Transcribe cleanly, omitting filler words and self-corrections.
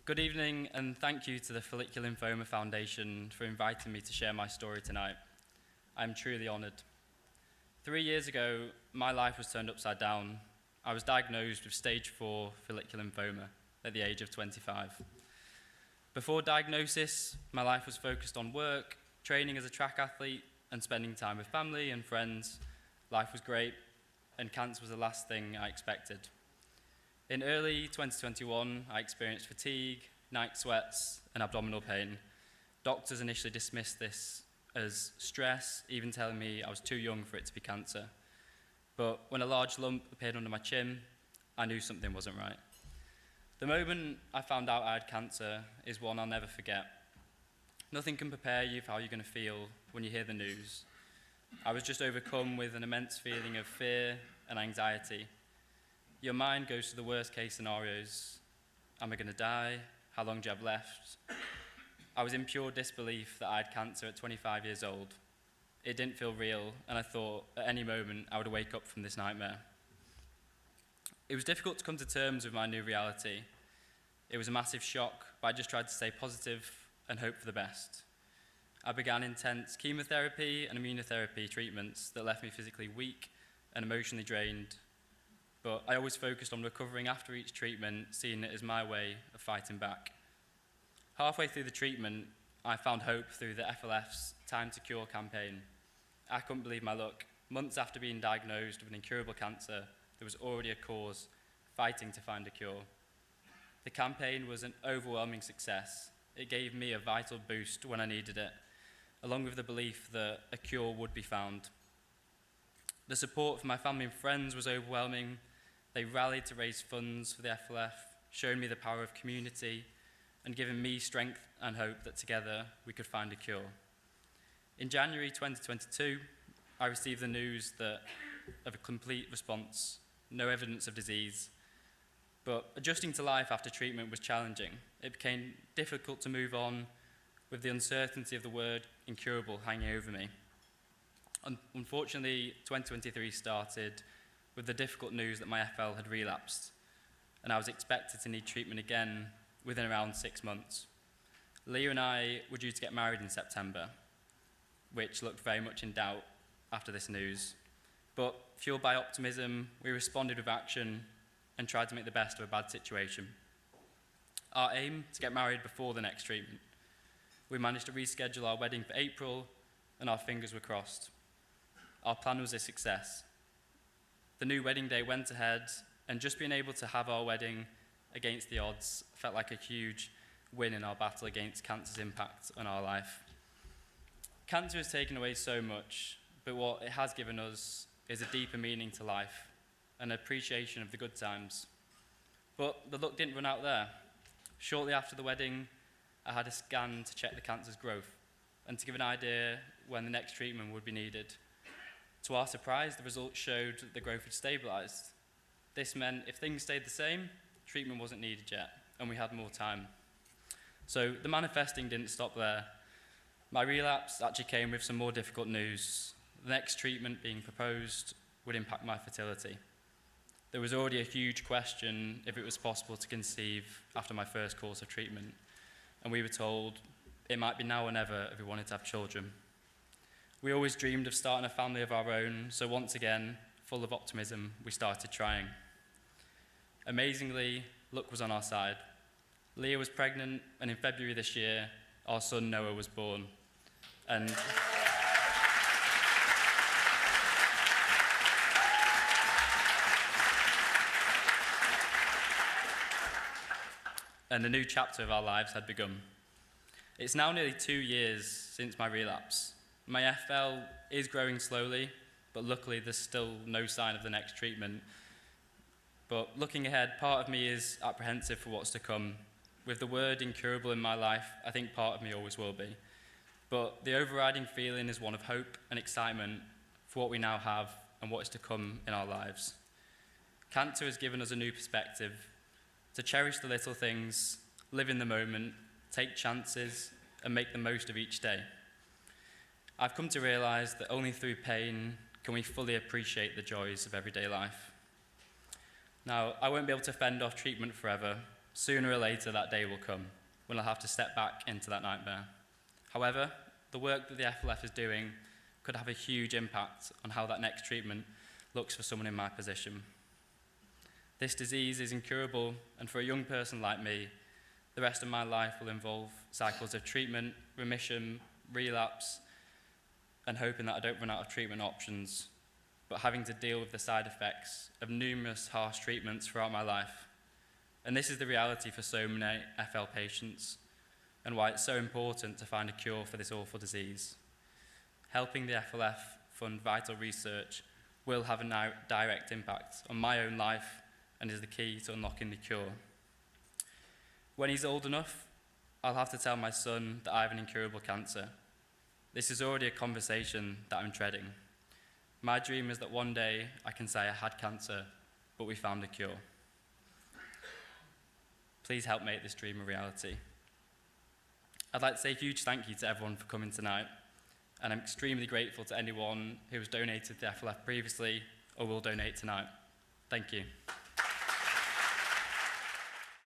Good evening, and thank you to the Follicular Lymphoma Foundation for inviting me to share my story tonight. I'm truly honoured. 3 years ago, my life was turned upside down. I was diagnosed with stage 4 follicular lymphoma at the age of 25. Before diagnosis, my life was focused on work, training as a track athlete, and spending time with family and friends. Life was great, and cancer was the last thing I expected. In early 2021, I experienced fatigue, night sweats, and abdominal pain. Doctors initially dismissed this as stress, even telling me I was too young for it to be cancer. But when a large lump appeared under my chin, I knew something wasn't right. The moment I found out I had cancer is one I'll never forget. Nothing can prepare you for how you're going to feel when you hear the news. I was just overcome with an immense feeling of fear and anxiety. Your mind goes to the worst case scenarios. Am I going to die? How long do you have left? I was in pure disbelief that I had cancer at 25 years old. It didn't feel real, and I thought at any moment I would wake up from this nightmare. It was difficult to come to terms with my new reality. It was a massive shock, but I just tried to stay positive and hope for the best. I began intense chemotherapy and immunotherapy treatments that left me physically weak and emotionally drained. But I always focused on recovering after each treatment, seeing it as my way of fighting back. Halfway through the treatment, I found hope through the FLF's Time to Cure campaign. I couldn't believe my luck. Months after being diagnosed with an incurable cancer, there was already a cause fighting to find a cure. The campaign was an overwhelming success. It gave me a vital boost when I needed it, along with the belief that a cure would be found. The support from my family and friends was overwhelming. They rallied to raise funds for the FLF, showing me the power of community, and giving me strength and hope that together we could find a cure. In January 2022, I received the news of a complete response, no evidence of disease. But adjusting to life after treatment was challenging. It became difficult to move on with the uncertainty of the word incurable hanging over me. Unfortunately, 2023 started with the difficult news that my FL had relapsed, and I was expected to need treatment again within around 6 months. Leah and I were due to get married in September, which looked very much in doubt after this news. But fueled by optimism, we responded with action and tried to make the best of a bad situation. Our aim to get married before the next treatment. We managed to reschedule our wedding for April, and our fingers were crossed. Our plan was a success. The new wedding day went ahead, and just being able to have our wedding against the odds felt like a huge win in our battle against cancer's impact on our life. Cancer has taken away so much, but what it has given us is a deeper meaning to life, an appreciation of the good times. But the luck didn't run out there. Shortly after the wedding, I had a scan to check the cancer's growth and to give an idea when the next treatment would be needed. To our surprise, the results showed that the growth had stabilised. This meant if things stayed the same, treatment wasn't needed yet, and we had more time. So the manifesting didn't stop there. My relapse actually came with some more difficult news. The next treatment being proposed would impact my fertility. There was already a huge question if it was possible to conceive after my first course of treatment, and we were told it might be now or never if we wanted to have children. We always dreamed of starting a family of our own, so once again, full of optimism, we started trying. Amazingly, luck was on our side. Leah was pregnant, and in February this year, our son Noah was born. And a new chapter of our lives had begun. It's now nearly 2 years since my relapse. My FL is growing slowly, but luckily there's still no sign of the next treatment. But looking ahead, part of me is apprehensive for what's to come. With the word incurable in my life, I think part of me always will be. But the overriding feeling is one of hope and excitement for what we now have and what is to come in our lives. Cancer has given us a new perspective to cherish the little things, live in the moment, take chances, and make the most of each day. I've come to realise that only through pain can we fully appreciate the joys of everyday life. Now, I won't be able to fend off treatment forever, Sooner or later, that day will come when I'll have to step back into that nightmare. However, the work that the FLF is doing could have a huge impact on how that next treatment looks for someone in my position. This disease is incurable, and for a young person like me, the rest of my life will involve cycles of treatment, remission, relapse, and hoping that I don't run out of treatment options, but having to deal with the side effects of numerous harsh treatments throughout my life. And this is the reality for so many FL patients, and why it's so important to find a cure for this awful disease. Helping the FLF fund vital research will have a direct impact on my own life and is the key to unlocking the cure. When he's old enough, I'll have to tell my son that I have an incurable cancer. This is already a conversation that I'm treading. My dream is that one day I can say I had cancer, but we found a cure. Please help make this dream a reality. I'd like to say a huge thank you to everyone for coming tonight, and I'm extremely grateful to anyone who has donated to the FLF previously or will donate tonight. Thank you.